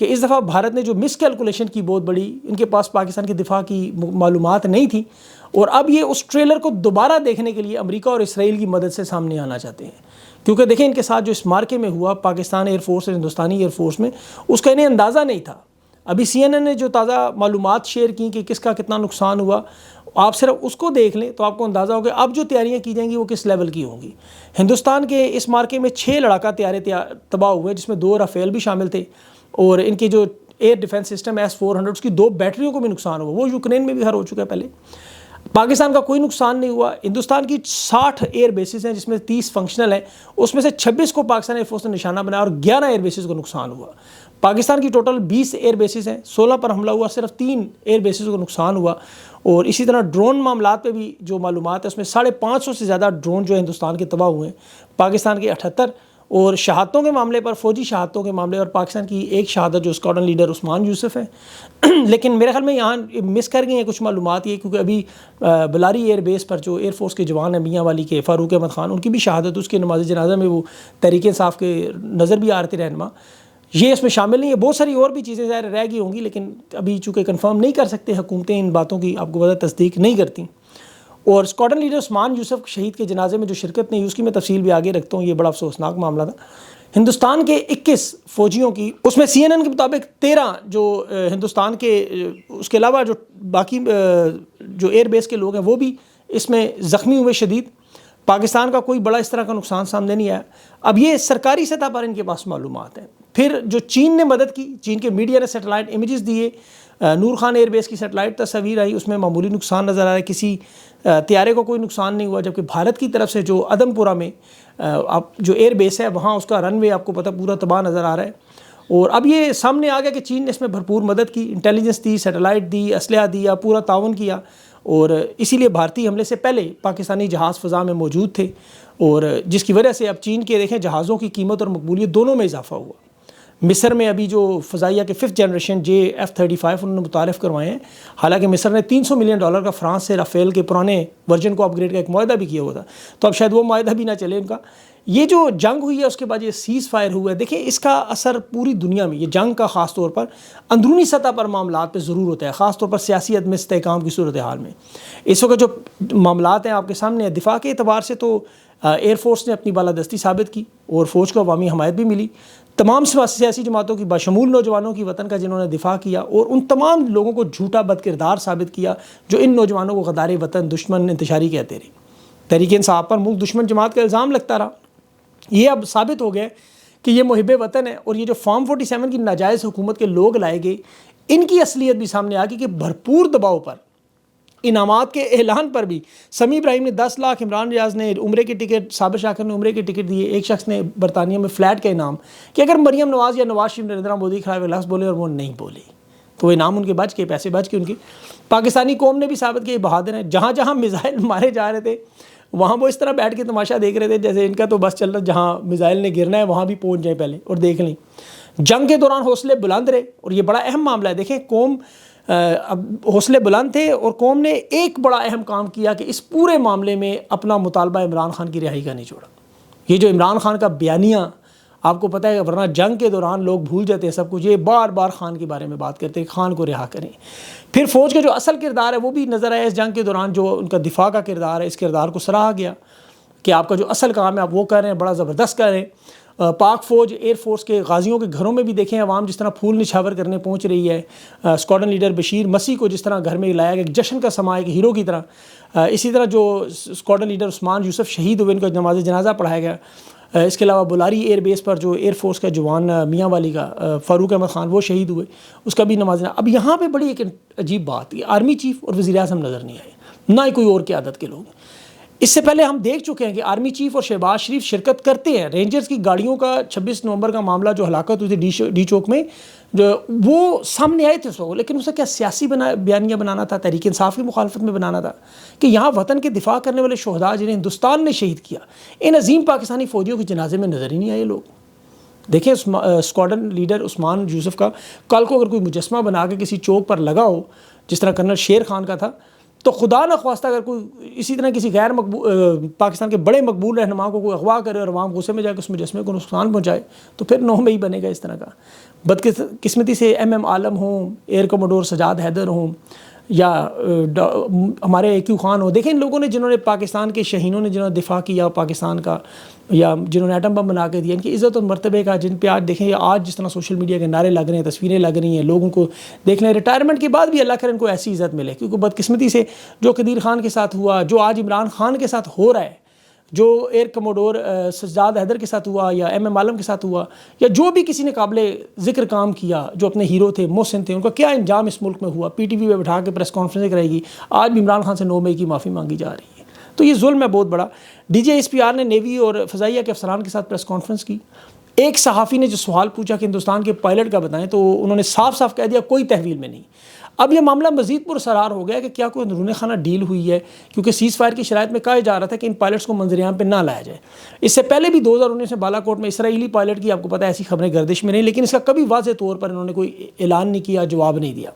کہ اس دفعہ بھارت نے جو مس کیلکولیشن کی بہت بڑی، ان کے پاس پاکستان کے دفاع کی معلومات نہیں تھی، اور اب یہ اس ٹریلر کو دوبارہ دیکھنے کے لیے امریکہ اور اسرائیل کی مدد سے سامنے آنا چاہتے ہیں، کیونکہ دیکھیں ان کے ساتھ جو اس مارکے میں ہوا پاکستان ایئر فورس اور ہندوستانی ایئر فورس میں، اس کا انہیں اندازہ نہیں تھا۔ ابھی CNN نے جو تازہ معلومات شیئر کی کہ کس کا کتنا نقصان ہوا، آپ صرف اس کو دیکھ لیں تو آپ کو اندازہ ہوگا اب جو تیاریاں کی جائیں گی وہ کس لیول کی ہوں گی۔ ہندوستان کے اس مارکے میں 6 لڑاکا طیارے تباہ ہوئے، جس میں 2 رافیل بھی شامل تھے، اور ان کے جو ایئر ڈیفنس سسٹم S-400 اس کی 2 بیٹریوں کو بھی نقصان ہوا، وہ یوکرین میں بھی ہر ہو چکا ہے پہلے۔ پاکستان کا کوئی نقصان نہیں ہوا۔ ہندوستان کی 60 ایئر بیسز ہیں، جس میں 30 فنکشنل ہیں، اس میں سے 26 کو پاکستان ایئر فورس نے نشانہ بنایا اور 11 ایئر بیسز کو نقصان ہوا۔ پاکستان کی ٹوٹل 20 ایئر بیسز ہیں، 16 پر حملہ ہوا، صرف 3 ایئر بیسز کو نقصان ہوا۔ اور اسی طرح ڈرون معاملات پہ بھی جو معلومات ہے، اس میں 550 سے زیادہ ڈرون جو ہندوستان کے تباہ ہوئے ہیں، پاکستان کے 78۔ اور شہادتوں کے معاملے پر، فوجی شہادتوں کے معاملے پر پاکستان کی ایک شہادت جو اسکواڈرن لیڈر عثمان یوسف ہے لیکن میرے خیال میں یہاں مس کر گئی ہیں کچھ معلومات، یہ کیونکہ ابھی بلاری ایئر بیس پر جو ایئر فورس کے جوان ہیں میاں والی کے فاروق احمد خان، ان کی بھی شہادت، اس کے نماز جنازہ میں وہ تحریک انصاف کے نظر بھی آ رہے تھے رہنما، یہ اس میں شامل نہیں ہے۔ بہت ساری اور بھی چیزیں ظاہر رہ گئی ہوں گی، لیکن ابھی چونکہ کنفرم نہیں کر سکتے، حکومتیں ان باتوں کی آپ کو پتہ تصدیق نہیں کرتی۔ اور اسکواڈرن لیڈر عثمان یوسف شہید کے جنازے میں جو شرکت نہیں، اس کی میں تفصیل بھی آگے رکھتا ہوں، یہ بڑا افسوسناک معاملہ تھا۔ ہندوستان کے 21 فوجیوں کی، اس میں CNN کے مطابق 13 جو ہندوستان کے، اس کے علاوہ جو باقی جو ایئر بیس کے لوگ ہیں وہ بھی اس میں زخمی ہوئے شدید۔ پاکستان کا کوئی بڑا اس طرح کا نقصان سامنے نہیں آیا۔ اب یہ سرکاری سطح پر ان کے پاس معلومات ہیں۔ پھر جو چین نے مدد کی، چین کے میڈیا نے سیٹلائٹ امیجز دیے، نور خان ایئر بیس کی سیٹلائٹ تصاویر آئی، اس میں معمولی نقصان نظر آ رہا ہے، کسی طیارے کو کوئی نقصان نہیں ہوا، جبکہ بھارت کی طرف سے جو ادم پورہ میں جو ایئر بیس ہے وہاں اس کا رن وے آپ کو پتہ پورا تباہ نظر آ رہا ہے۔ اور اب یہ سامنے آ گیا کہ چین نے اس میں بھرپور مدد کی، انٹیلیجنس دی، سیٹلائٹ دی، اسلحہ دیا، پورا تعاون کیا، اور اسی لیے بھارتی حملے سے پہلے پاکستانی جہاز فضا میں موجود تھے، اور جس کی وجہ سے اب چین کے دیکھیں جہازوں کی قیمت اور مقبولیت دونوں میں اضافہ ہوا۔ مصر میں ابھی جو فضائیہ کے 5th جنریشن JF-35 انہوں نے متعارف کروائے ہیں، حالانکہ مصر نے $300 ملین کا فرانس سے رافیل کے پرانے ورژن کو اپ گریڈ کا ایک معاہدہ بھی کیا ہوا تھا، تو اب شاید وہ معاہدہ بھی نہ چلے ان کا۔ یہ جو جنگ ہوئی ہے اس کے بعد یہ سیز فائر ہوا ہے، دیکھیں اس کا اثر پوری دنیا میں، یہ جنگ کا خاص طور پر اندرونی سطح پر معاملات پہ ضرور ہوتا ہے، خاص طور پر سیاسی عدم استحکام کی صورتحال میں۔ اس وقت جو معاملات ہیں آپ کے سامنے ہیں، دفاع کے اعتبار سے تو ایئر فورس نے اپنی بالادستی ثابت کی اور فوج کو عوامی حمایت بھی ملی، تمام سیاسی جماعتوں کی بشمول نوجوانوں کی وطن کا جنہوں نے دفاع کیا، اور ان تمام لوگوں کو جھوٹا بد کردار ثابت کیا جو ان نوجوانوں کو غدار وطن، دشمن، انتشاری کہتے رہے۔ تحریک انصاف پر ملک دشمن جماعت کا الزام لگتا رہا، یہ اب ثابت ہو گیا کہ یہ محب وطن ہے، اور یہ جو فارم 47 کی ناجائز حکومت کے لوگ لائے گئے، ان کی اصلیت بھی سامنے آ گئی کہ بھرپور دباؤ پر، انعامات کے اعلان پر بھی، سمیع ابراہیم نے 10 لاکھ، عمران ریاض نے عمرے کی ٹکٹ، صابر شاکر نے عمرے کی ٹکٹ دیے، ایک شخص نے برطانیہ میں فلیٹ کا انعام، کہ اگر مریم نواز یا نواز شریف نریندر مودی کے خلاف لفظ بولے اور وہ نہیں بولے تو وہ انعام ان کے بچ کے، پیسے بچ کے ان کے۔ پاکستانی قوم نے بھی ثابت کیا یہ بہادر ہیں، جہاں جہاں میزائل مارے جا رہے تھے وہاں وہ اس طرح بیٹھ کے تماشا دیکھ رہے تھے جیسے ان کا تو بس چل رہا، جہاں میزائل نے گرنا ہے وہاں بھی پہنچ جائیں پہلے اور دیکھ لیں۔ جنگ کے دوران حوصلے بلند رہے، اور یہ بڑا اہم معاملہ ہے، دیکھیں قوم اب حوصلے بلند تھے، اور قوم نے ایک بڑا اہم کام کیا کہ اس پورے معاملے میں اپنا مطالبہ عمران خان کی رہائی کا نہیں چھوڑا۔ یہ جو عمران خان کا بیانیہ آپ کو پتہ ہے، ورنہ جنگ کے دوران لوگ بھول جاتے ہیں سب کچھ، یہ بار بار خان کے بارے میں بات کرتے ہیں، خان کو رہا کریں۔ پھر فوج کا جو اصل کردار ہے وہ بھی نظر آیا اس جنگ کے دوران، جو ان کا دفاع کا کردار ہے، اس کردار کو سراہا گیا کہ آپ کا جو اصل کام ہے آپ وہ کر رہے ہیں، بڑا زبردست کر رہے ہیں۔ پاک فوج ایئر فورس کے غازیوں کے گھروں میں بھی دیکھیں عوام جس طرح پھول نچھاور کرنے پہنچ رہی ہے، اسکواڈرن لیڈر بشیر مسیح کو جس طرح گھر میں لایا گیا، جشن کا سما ایک ہیرو کی طرح۔ اسی طرح جو اسکواڈرن لیڈر عثمان یوسف شہید ہوئے، ان کو نماز جنازہ پڑھایا گیا۔ اس کے علاوہ بلاری ایئر بیس پر جو ایئر فورس کا جوان میاں والی کا فاروق احمد خان وہ شہید ہوئے، اس کا بھی نماز جنازہ۔ اب یہاں پہ بڑی ایک عجیب بات، آرمی چیف اور وزیر اعظم نظر نہیں آئے، نہ ہی کوئی اور قیادت کے لوگ۔ اس سے پہلے ہم دیکھ چکے ہیں کہ آرمی چیف اور شہباز شریف شرکت کرتے ہیں، رینجرز کی گاڑیوں کا 26 نومبر کا معاملہ جو ہلاکت ہوئی تھی ڈی چوک میں، جو وہ سامنے آئے تھے اس وقت، لیکن اسے کیا سیاسی بیانیہ بنانا تھا، تحریک انصاف کی مخالفت میں بنانا تھا، کہ یہاں وطن کے دفاع کرنے والے شہداء جنہیں ہندوستان نے شہید کیا، ان عظیم پاکستانی فوجیوں کے جنازے میں نظر ہی نہیں آئے لوگ۔ دیکھیں اسکواڈرن لیڈر عثمان یوسف کا کل کو اگر کوئی مجسمہ بنا کے کسی چوک پر لگا ہو، جس طرح کرنل شیر خان کا تھا، تو خدا نخواستہ اگر کوئی اسی طرح کسی غیر پاکستان کے بڑے مقبول رہنما کو کوئی اغوا کرے اور عوام غصے میں جا کے اس مجسمے کو نقصان پہنچائے تو پھر 9 مئی بنے گا اس طرح کا. بدقسمتی سے ایم عالم ہوں، ایئر کموڈور سجاد حیدر ہوں، یا ہمارے ایکیو خان ہو، دیکھیں ان لوگوں نے جنہوں نے پاکستان کے شہینوں نے جنہوں نے دفاع کیا پاکستان کا، یا جنہوں نے ایٹم بم بنا کے دیا، ان کی عزت اور مرتبے کا جن پہ آج دیکھیں آج جس طرح سوشل میڈیا کے نعرے لگ رہے ہیں، تصویریں لگ رہی ہیں، لوگوں کو دیکھ لیں ریٹائرمنٹ کے بعد بھی اللہ کرے ان کو ایسی عزت ملے. کیونکہ بدقسمتی سے جو قدیر خان کے ساتھ ہوا، جو آج عمران خان کے ساتھ ہو رہا ہے، جو ایئر کموڈور سجاد حیدر کے ساتھ ہوا، یا ایم عالم کے ساتھ ہوا، یا جو بھی کسی نے قابل ذکر کام کیا جو اپنے ہیرو تھے، محسن تھے، ان کا کیا انجام اس ملک میں ہوا. پی ٹی وی پہ بٹھا کے پریس کانفرنس کرے گی، آج بھی عمران خان سے 9 مئی کی معافی مانگی جا رہی ہے. تو یہ ظلم ہے بہت بڑا. D G S P R نے نیوی اور فضائیہ کے افسران کے ساتھ پریس کانفرنس کی. ایک صحافی نے جو سوال پوچھا کہ ہندوستان کے پائلٹ کا بتائیں، تو انہوں نے صاف صاف کہہ دیا کوئی تحویل میں نہیں. اب یہ معاملہ مزید پرسرار ہو گیا کہ کیا کوئی اندرون خانہ ڈیل ہوئی ہے، کیونکہ سیز فائر کی شرائط میں کہا جا رہا تھا کہ ان پائلٹس کو منظر عام پہ نہ لایا جائے. اس سے پہلے بھی 2019 میں بالا کوٹ میں اسرائیلی پائلٹ کی آپ کو پتہ ہے ایسی خبریں گردش میں نہیں، لیکن اس کا کبھی واضح طور پر انہوں نے کوئی اعلان نہیں کیا، جواب نہیں دیا.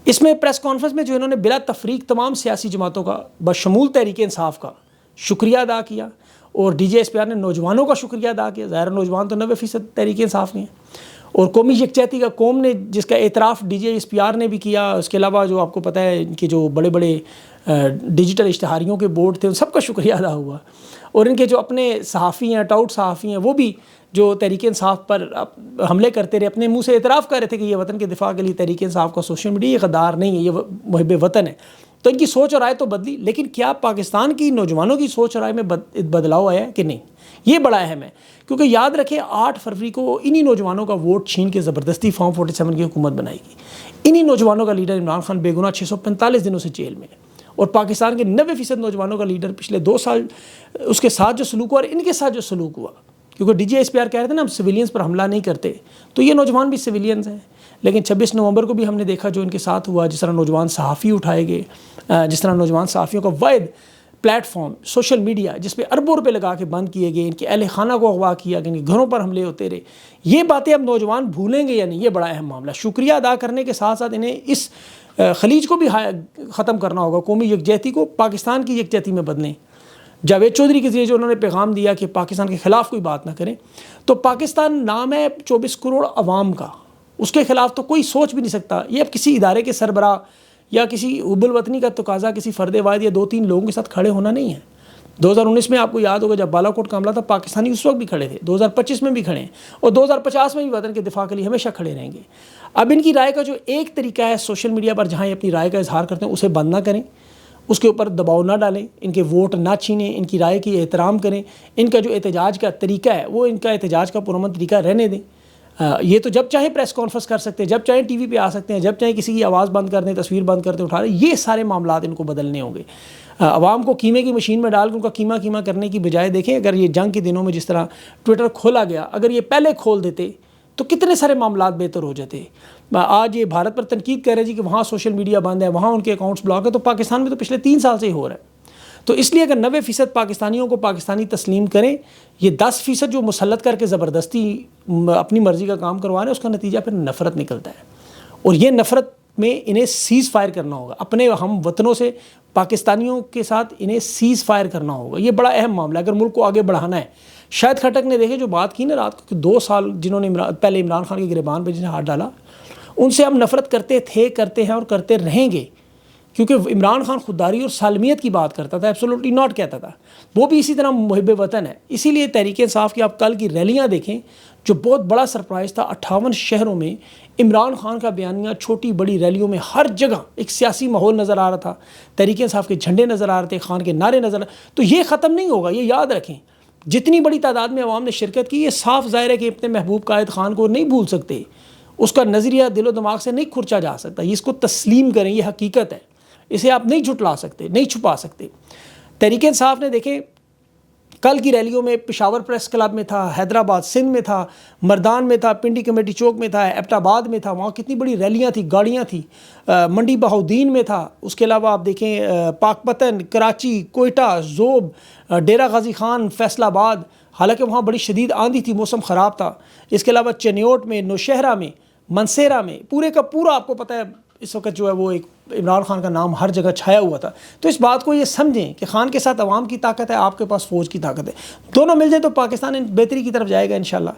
اس میں پریس کانفرنس میں جو انہوں نے بلا تفریق تمام سیاسی جماعتوں کا بشمول تحریک انصاف کا شکریہ ادا کیا، اور D G S P R نے نوجوانوں کا شکریہ ادا کیا. ظاہر نوجوان تو 90% تحریک انصاف کے ہیں. اور قومی یکجہتی کا قوم نے جس کا اعتراف D G S P R نے بھی کیا. اس کے علاوہ جو آپ کو پتہ ہے ان کے جو بڑے بڑے ڈیجیٹل اشتہاریوں کے بورڈ تھے ان سب کا شکریہ ادا ہوا. اور ان کے جو اپنے صحافی ہیں، ٹاؤٹ صحافی ہیں، وہ بھی جو تحریک انصاف پر حملے کرتے رہے، اپنے منہ سے اعتراف کر رہے تھے کہ یہ وطن کے دفاع کے لیے تحریک انصاف کا سوشل میڈیا یہ غدار نہیں ہے، یہ محب وطن ہے. تو ان کی سوچ اور رائے تو بدلی، لیکن کیا پاکستان کی نوجوانوں کی سوچ اور رائے میں بدلاؤ آیا ہے کہ نہیں؟ یہ بڑا اہم ہے. کیونکہ یاد رکھیں 8 فروری کو انہی نوجوانوں کا ووٹ چھین کے زبردستی فارم 47 کی حکومت بنائی گئی. انہی نوجوانوں کا لیڈر عمران خان بے گناہ 645 دنوں سے جیل میں ہے، اور پاکستان کے 90% نوجوانوں کا لیڈر پچھلے 2 سال اس کے ساتھ جو سلوک ہوا اور ان کے ساتھ جو سلوک ہوا، کیونکہ D G S P R کہہ رہے تھے نا ہم سویلینز پر حملہ نہیں کرتے، تو یہ نوجوان بھی سویلینز ہیں. لیکن 26 نومبر کو بھی ہم نے دیکھا جو ان کے ساتھ ہوا، جس طرح نوجوان صحافی اٹھائے گئے، جس طرح نوجوان صحافیوں کا واحد پلیٹ فارم سوشل میڈیا جس پہ اربوں روپے لگا کے بند کیے گئے، ان کے اہل خانہ کو اغوا کیا گیا، ان کے گھروں پر حملے ہوتے رہے. یہ باتیں اب نوجوان بھولیں گے یا نہیں، یہ بڑا اہم معاملہ. شکریہ ادا کرنے کے ساتھ ساتھ انہیں اس خلیج کو بھی ختم کرنا ہوگا. قومی یکجہتی کو پاکستان کی یکجہتی میں بدلیں. جاوید چودھری کے ذریعے جو انہوں نے پیغام دیا کہ پاکستان کے خلاف کوئی بات نہ کریں، تو پاکستان نام ہے 24 کروڑ عوام کا، اس کے خلاف تو کوئی سوچ بھی نہیں سکتا. یہ اب کسی ادارے کے سربراہ یا کسی حب الوطنی کا تقاضا کسی فرد واحد یا 2-3 لوگوں کے ساتھ کھڑے ہونا نہیں ہے. 2019 میں آپ کو یاد ہوگا جب بالا کوٹ کا حملہ تھا، پاکستانی اس وقت بھی کھڑے تھے، 2025 میں بھی کھڑے ہیں، اور 2050 میں بھی وطن کے دفاع کے لیے ہمیشہ کھڑے رہیں گے. اب ان کی رائے کا جو ایک طریقہ ہے سوشل میڈیا پر جہاں یہ اپنی رائے کا اظہار کرتے ہیں اسے بند نہ کریں، اس کے اوپر دباؤ نہ ڈالیں، ان کے ووٹ نہ چھینیں، ان کی رائے کی احترام کریں. ان کا جو احتجاج کا طریقہ ہے وہ ان کا احتجاج کا پرامن طریقہ رہنے دیں. یہ تو جب چاہیں پریس کانفرنس کر سکتے ہیں، جب چاہیں ٹی وی پہ آ سکتے ہیں، جب چاہیں کسی کی آواز بند کر دیں، تصویر بند کر دیں، اٹھا دیں. یہ سارے معاملات ان کو بدلنے ہوں گے. عوام کو قیمے کی مشین میں ڈال کے ان کا قیمہ کرنے کی بجائے دیکھیں اگر یہ جنگ کے دنوں میں جس طرح ٹویٹر کھولا گیا، اگر یہ پہلے کھول دیتے تو کتنے سارے معاملات بہتر ہو جاتے. آج یہ بھارت پر تنقید کر رہے جی کہ وہاں سوشل میڈیا بند ہے، وہاں ان کے اکاؤنٹس بلاک ہے، تو پاکستان میں تو پچھلے 3 سال سے ہی ہو رہا ہے. تو اس لیے اگر 90% پاکستانیوں کو پاکستانی تسلیم کریں، یہ 10% جو مسلط کر کے زبردستی اپنی مرضی کا کام کروا رہے ہیں، اس کا نتیجہ پھر نفرت نکلتا ہے. اور یہ نفرت میں انہیں سیز فائر کرنا ہوگا، اپنے ہم وطنوں سے پاکستانیوں کے ساتھ انہیں سیز فائر کرنا ہوگا. یہ بڑا اہم معاملہ ہے اگر ملک کو آگے بڑھانا ہے. شاہد خٹک نے دیکھے جو بات کی نا رات کو کہ 2 سال جنہوں نے پہلے عمران خان کے گریبان پہ جنہیں ہاتھ ڈالا، ان سے ہم نفرت کرتے تھے، کرتے ہیں اور کرتے رہیں گے. کیونکہ عمران خان خودداری اور سالمیت کی بات کرتا تھا، ایبسولوٹلی ناٹ کہتا تھا. وہ بھی اسی طرح محب وطن ہے. اسی لیے تحریک انصاف کی آپ کل کی ریلیاں دیکھیں جو بہت بڑا سرپرائز تھا. 58 شہروں میں عمران خان کا بیانیہ چھوٹی بڑی ریلیوں میں ہر جگہ ایک سیاسی ماحول نظر آ رہا تھا. تحریک انصاف کے جھنڈے نظر آ رہے تھے، خان کے نعرے نظر آ رہے. تو یہ ختم نہیں ہوگا، یہ یاد رکھیں. جتنی بڑی تعداد میں عوام نے شرکت کی، یہ صاف ظاہر ہے کہ اپنے محبوب قائد خان کو نہیں بھول سکتے. اس کا نظریہ دل و دماغ سے نہیں کھرچا جا سکتا. اس کو تسلیم کریں، یہ حقیقت ہے، اسے آپ نہیں جھٹلا سکتے، نہیں چھپا سکتے. تحریک انصاف نے دیکھیں کل کی ریلیوں میں پشاور پریس کلب میں تھا، حیدرآباد سندھ میں تھا، مردان میں تھا، پنڈی کمیٹی چوک میں تھا، ایبٹ آباد میں تھا. وہاں کتنی بڑی ریلیاں تھیں، گاڑیاں تھیں. منڈی بہاؤدین میں تھا. اس کے علاوہ آپ دیکھیں پاک پتن، کراچی، کوئٹہ، زوب، ڈیرہ غازی خان، فیصل آباد. حالانکہ وہاں بڑی شدید آندھی تھی، موسم خراب تھا. اس کے علاوہ چنیوٹ میں، نوشہرہ میں، منسیرہ میں، پورے کا پورا آپ کو پتہ ہے اس وقت جو ہے وہ ایک عمران خان کا نام ہر جگہ چھایا ہوا تھا. تو اس بات کو یہ سمجھیں کہ خان کے ساتھ عوام کی طاقت ہے, آپ کے پاس فوج کی طاقت ہے, دونوں مل جائیں تو پاکستان بہتری کی طرف جائے گا انشاءاللہ.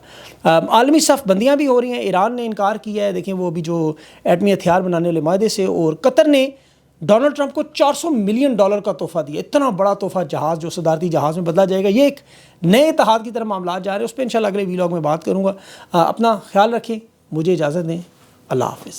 عالمی صف بندیاں بھی ہو رہی ہیں. ایران نے انکار کیا ہے, دیکھیں وہ ابھی جو ایٹمی ہتھیار بنانے والے معاہدے سے, اور قطر نے ڈونلڈ ٹرمپ کو $400 ملین کا تحفہ دیا. اتنا بڑا تحفہ, جہاز جو صدارتی جہاز میں بدلا جائے گا. یہ ایک نئے اتحاد کی طرف معاملات جا رہے ہیں, اس پہ انشاءاللہ اگلے ویلاگ میں بات کروں گا. اپنا خیال رکھیں, مجھے اجازت دیں, اللہ حافظ.